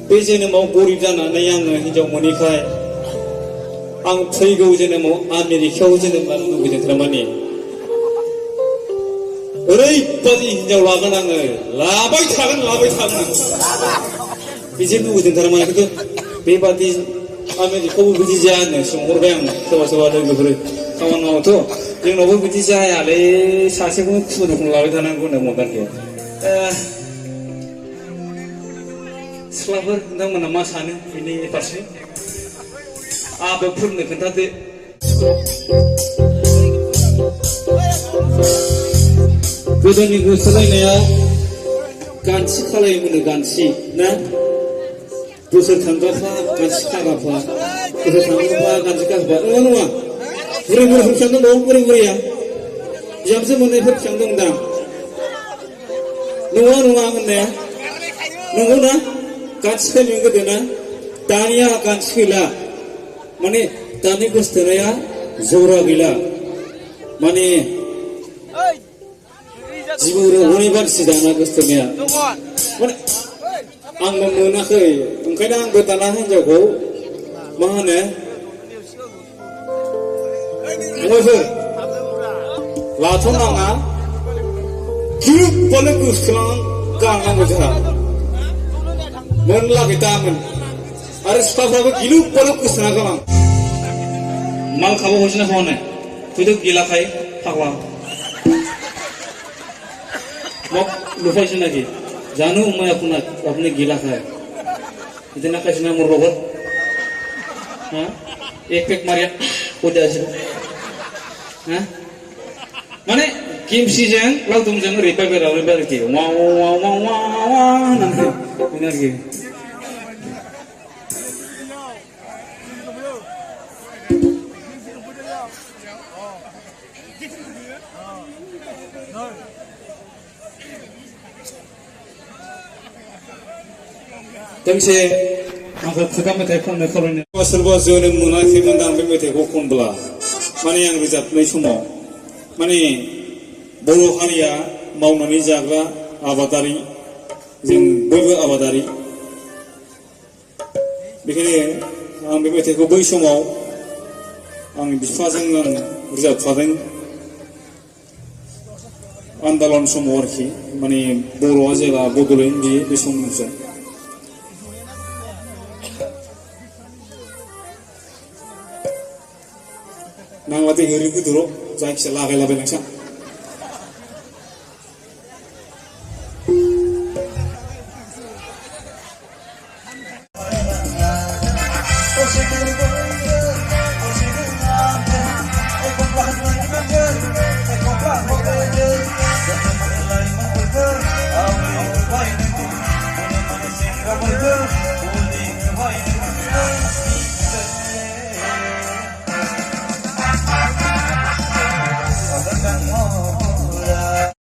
बे जोनोमाव गरिब जानानै आङो हिनजाव मोनैखाय आं फैगौ जोनोमाव आमेरिकायाव जोनोम लानो लुबैदों थारमाने ओरैबादि हिनजाव लागोन आङो लाबाय थागोन बिदि लुबैदों थारमाने खिन्थु बेबादि आमेरिकायावबो बिदि जाया होननो सोंहरबाय आं सोरबा सोरबा लोगोफोर खामानि मावोथ' जोंनावबो बिदि जायालै सासेखौनो खुनुरुखुम लाबाय थानांगौ होनदोंमोन आरोखि सिख्लाफोर नोंथांमोना मा सानो बेनि फारसे आबेगफोरनो खोन्थादो गोदोनि गोसोलायनाया गानसि खालायोमोन गानसि ना बोसोर थांगाफा गानसि खागाफा बोसोर थांगाफा गानसि खागाफा नङा बुरै बुरैफोर बेसेबां दंबावो बुरै बुरैया बिहामजो मोननायफोर बेसेबां दं दा नङा होननाया नंगौ ना गानसि खायोमोन गोदोना दानिया गानसि गैला माने दानि गोसोथोनाया जरा गैला माने जिबौरो हनै बांसि दाना गोसोथोनाया माने आंबो मोनाखै ओंखायनो आंबो दाना हिनजावखौ मा होनो फंबायफोर लाथ'नाङा गिलुबानो गोसोखांनानै गारनांगौ जोंहा मोनलागै दामोन आरो सिख्लाफ्राबो गिलुबानो गोसोखांना गालां माल खाबो हरसिना खावानो तुई तो गिलाखाय फाग्ला मग लुफाइছো नाকি জানো মই আপোনাক আপুনি গিলা খায় ইদিনা খাইছিনা মোৰ লগত এক পেক মাৰিয়া কৈ দিছিল মানে কিমচিজों लावदुमजों ओरैबाय आरोखि वाव वाव वाव वाव होननानै बेनो आरोखि दोंसे आंखौ खुगा मेथाइ खननो खावलायनो सोरबा जोनोम मोनाखैमोन आं बे मेथाइखौ खनब्ला माने आं रोजाबनाय समाव माने बर' हारिया मावनानै जाग्रा आबादारि जों बयबो आबादारि बेखायनो आं बे मेथाइखौ बै समाव आंनि बिफाजों आं रोजाबफादों आन्दलन समाव आरोखि माने बर'आ जेला बड'लेण्ड बियो बे समनिफ्राय नांला दै ओरै गोदोर' जायखिया लागायलाबाय नोंसा